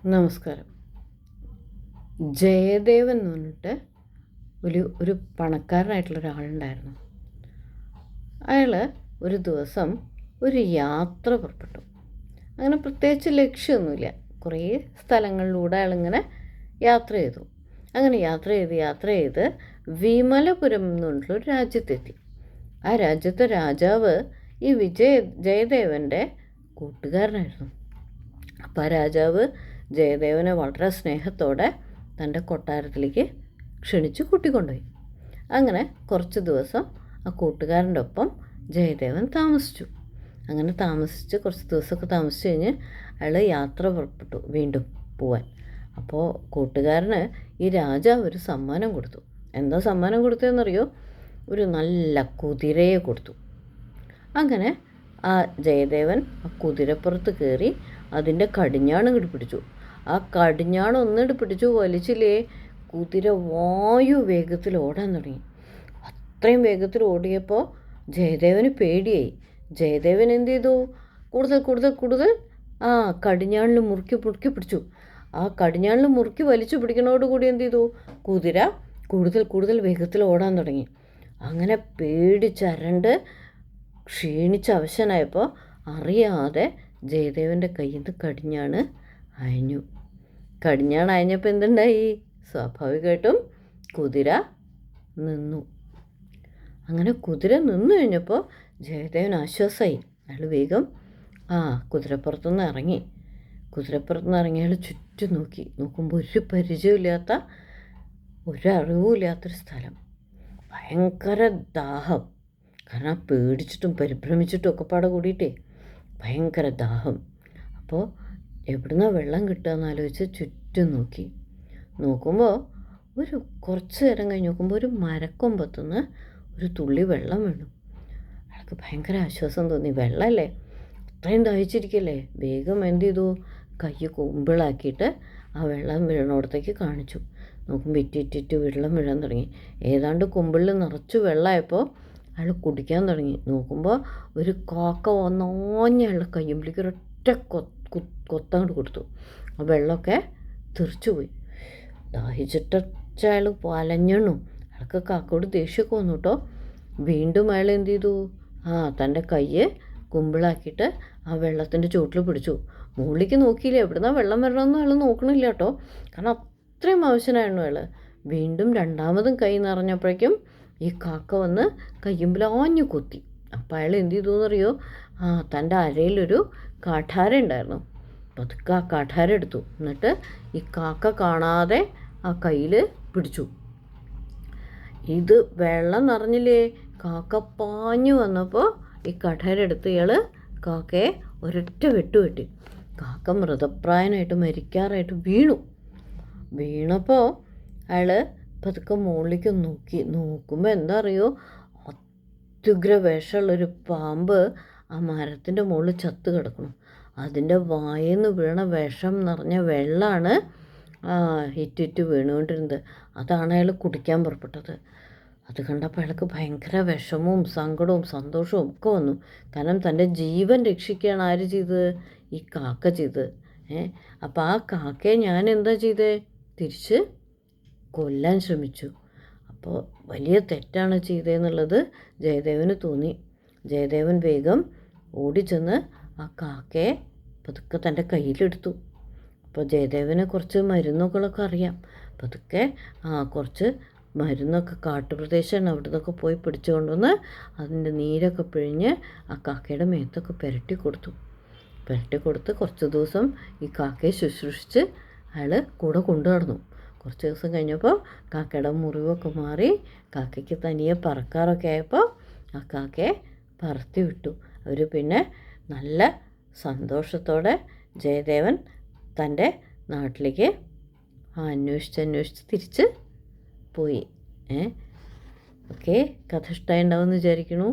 നമസ്കാരം. ജയദേവൻ എന്ന് പറഞ്ഞിട്ട് ഒരു പണക്കാരനായിട്ടുള്ള ഒരാളുണ്ടായിരുന്നു. അയാൾ ഒരു ദിവസം ഒരു യാത്ര പുറപ്പെട്ടു. അങ്ങനെ പ്രത്യേകിച്ച് ലക്ഷ്യമൊന്നുമില്ല. കുറേ സ്ഥലങ്ങളിലൂടെ അയാളിങ്ങനെ യാത്ര ചെയ്തു. അങ്ങനെ യാത്ര ചെയ്ത് വിമലപുരം എന്ന് പറഞ്ഞിട്ടുള്ളൊരു രാജ്യത്തെത്തി. ആ രാജ്യത്തെ രാജാവ് ഈ ജയദേവൻ്റെ കൂട്ടുകാരനായിരുന്നു. അപ്പോൾ ആ രാജാവ് ജയദേവനെ വളരെ സ്നേഹത്തോടെ തൻ്റെ കൊട്ടാരത്തിലേക്ക് ക്ഷണിച്ച് കൂട്ടിക്കൊണ്ടുപോയി. അങ്ങനെ കുറച്ച് ദിവസം ആ കൂട്ടുകാരൻ്റെ ഒപ്പം ജയദേവൻ താമസിച്ചു. അങ്ങനെ കുറച്ച് ദിവസമൊക്കെ താമസിച്ച് കഴിഞ്ഞ് അയാൾ യാത്ര പുറപ്പെട്ടു വീണ്ടും പോവാൻ. അപ്പോൾ കൂട്ടുകാരന് ഈ രാജാവ് ഒരു സമ്മാനം കൊടുത്തു. എന്താ സമ്മാനം കൊടുത്തതെന്നറിയോ? ഒരു നല്ല കുതിരയെ കൊടുത്തു. അങ്ങനെ ആ ജയദേവൻ ആ കുതിരപ്പുറത്ത് കയറി അതിൻ്റെ കടിഞ്ഞാണം ഇങ്ങോട്ട് പിടിച്ചു. ആ കടിഞ്ഞാണം ഒന്നിട്ട് പിടിച്ചു വലിച്ചില്ലേ, കുതിര വായു വേഗത്തിൽ ഓടാൻ തുടങ്ങി. അത്രയും വേഗത്തിൽ ഓടിയപ്പോൾ ജയദേവന് പേടിയായി. ജയദേവൻ എന്ത് ചെയ്തു? കൂടുതൽ ആ കടിഞ്ഞാണിൽ മുറുക്കി പിടിച്ചു. ആ കടിഞ്ഞാണിൽ മുറുക്കി വലിച്ചു പിടിക്കണോടുകൂടി എന്ത് ചെയ്തു? കുതിര കൂടുതൽ വേഗത്തിൽ ഓടാൻ തുടങ്ങി. അങ്ങനെ പേടിച്ചരണ്ട് ക്ഷീണിച്ച് അവശനായപ്പോൾ അറിയാതെ ജയദേവൻ്റെ കയ്യിൽ നിന്ന് കടിഞ്ഞാണ് അയഞ്ഞു. അയഞ്ഞപ്പോൾ എന്തുണ്ടായി? സ്വാഭാവികമായിട്ടും കുതിര നിന്നു. അങ്ങനെ കുതിര നിന്നു കഴിഞ്ഞപ്പോൾ ജയദേവൻ ആശ്വാസമായി. അയാൾ വേഗം കുതിരപ്പുറത്തുനിന്ന് ഇറങ്ങി അയാൾ ചുറ്റും നോക്കുമ്പോൾ ഒരു പരിചയമില്ലാത്ത ഒരറിവുമില്ലാത്തൊരു സ്ഥലം. ഭയങ്കര ദാഹം. കാരണം പേടിച്ചിട്ടും പരിഭ്രമിച്ചിട്ടും ഒക്കെ പാടെ കൂടിയിട്ടേ ഭയങ്കര ദാഹം. അപ്പോൾ എവിടുന്നാണ് വെള്ളം കിട്ടുകയെന്ന് ആലോചിച്ച് ചുറ്റും നോക്കുമ്പോൾ കുറച്ച് നേരം കഴിഞ്ഞ് നോക്കുമ്പോൾ ഒരു മരക്കൊമ്പത്തുനിന്ന് ഒരു തുള്ളി വെള്ളം വീണു. അയാൾക്ക് ഭയങ്കര ആശ്വാസം തോന്നി. വെള്ളമല്ലേ, അത്രയും ദാഹിച്ചിരിക്കല്ലേ. വേഗം എന്ത് ചെയ്തു? കൈ കുമ്പിളാക്കിയിട്ട് ആ വെള്ളം വീണോടത്തേക്ക് കാണിച്ചു. നോക്കുമ്പോൾ ഇറ്റിറ്റ് വെള്ളം വീഴാൻ തുടങ്ങി. ഏതാണ്ട് കുമ്പിളിൽ നിറച്ച് വെള്ളമായപ്പോൾ അയാൾ കുടിക്കാൻ തുടങ്ങി. നോക്കുമ്പോൾ ഒരു കാക്ക വന്നോഞ്ഞ അയാളുടെ കയ്യുമ്പിലേക്ക് ഒരൊറ്റ കൊത്തങ്ങോട്ട് കൊടുത്തു. ആ വെള്ളമൊക്കെ തെറിച്ചു പോയി. ദാഹിച്ചിട്ട അയാൾ വലഞ്ഞണു. അയാൾക്ക് കാക്കയോട് ദേഷ്യമൊക്കെ വന്നു കേട്ടോ. വീണ്ടും അയാൾ എന്ത് ചെയ്തു? തൻ്റെ കൈ കുമ്പിളാക്കിയിട്ട് ആ വെള്ളത്തിൻ്റെ ചുവട്ടിൽ പിടിച്ചു. മുകളിലേക്ക് നോക്കിയില്ല, എവിടുന്നാ വെള്ളം വരണമെന്നും അയാൾ നോക്കണില്ല കേട്ടോ. കാരണം അത്രയും ആവശ്യമായിരുന്നു അയാൾ. വീണ്ടും രണ്ടാമതും കൈ നിറഞ്ഞപ്പോഴേക്കും ഈ കാക്ക വന്ന് കയ്യുമ്പിലാഞ്ഞു കൊത്തി. അപ്പം അയാൾ എന്ത് ചെയ്തു എന്നറിയോ? തൻ്റെ അരയിലൊരു കാഠാര ഉണ്ടായിരുന്നു. പതുക്കെ ആ കാഠാര എടുത്തു. എന്നിട്ട് ഈ കാക്ക കാണാതെ ആ കയ്യിൽ പിടിച്ചു. ഇത് വെള്ളം നിറഞ്ഞില്ലേ, കാക്ക പാഞ്ഞു വന്നപ്പോൾ ഈ കഠാര എടുത്ത് ഇയാൾ കാക്കയെ ഒരൊറ്റ വെട്ടി. കാക്ക മൃതപ്രായനായിട്ട് മരിക്കാറായിട്ട് വീണപ്പോൾ അയാൾ പതുക്കെ മുകളിലേക്ക് നോക്കുമ്പോൾ എന്താ അറിയോ? അത്യുഗ്ര വിഷമുള്ളൊരു പാമ്പ് ആ മരത്തിൻ്റെ മുകളിൽ ചത്ത് കിടക്കണം. അതിൻ്റെ വായെന്ന് വീണ വിഷം നിറഞ്ഞ വെള്ളമാണ് ഇറ്റിറ്റ് വീണുകൊണ്ടിരുന്നത്. അതാണ് അയാൾ കുടിക്കാൻ പുറപ്പെട്ടത്. അത് കണ്ടപ്പോൾ അയാൾക്ക് ഭയങ്കര വിഷമവും സങ്കടവും സന്തോഷവും ഒക്കെ വന്നു. കാരണം തൻ്റെ ജീവൻ രക്ഷിക്കുകയാണ് ആര് ചെയ്തത്? ഈ കാക്ക ചെയ്തത്. അപ്പോൾ ആ കാക്കയെ ഞാൻ എന്താ ചെയ്തേ? തിരിച്ച് കൊല്ലാൻ ശ്രമിച്ചു. അപ്പോൾ വലിയ തെറ്റാണ് ചെയ്തതെന്നുള്ളത് ജയദേവന് തോന്നി. ജയദേവൻ വേഗം ഓടിച്ചെന്ന് ആ കാക്കയെ പതുക്കെ തൻ്റെ കയ്യിലെടുത്തു. അപ്പോൾ ജയദേവന് കുറച്ച് മരുന്നുകളൊക്കെ അറിയാം. പതുക്കെ കുറച്ച് മരുന്നൊക്കെ കാട്ടുപ്രദേശമാണ്, അവിടെ നിന്നൊക്കെ പോയി പിടിച്ചു കൊണ്ടുവന്ന് അതിൻ്റെ നീരൊക്കെ പിഴിഞ്ഞ് ആ കാക്കയുടെ മേത്തൊക്കെ പുരട്ടി കൊടുത്ത് കുറച്ച് ദിവസം ഈ കാക്കയെ ശുശ്രൂഷിച്ച് അയാൾ കൂടെ കൊണ്ടു നടന്നു. കുറച്ച് ദിവസം കഴിഞ്ഞപ്പോൾ കാക്കയുടെ മുറിവൊക്കെ മാറി കാക്കയ്ക്ക് തനിയെ പറക്കാറൊക്കെ ആയപ്പോൾ ആ കാക്കയെ പറത്തി വിട്ടു. അവർ പിന്നെ നല്ല സന്തോഷത്തോടെ ജയദേവൻ തൻ്റെ നാട്ടിലേക്ക് അന്വേഷിച്ച് തിരിച്ച് പോയി. ഓക്കെ, കഥ ഇഷ്ടമായി ഉണ്ടാവുമെന്ന് വിചാരിക്കുന്നു.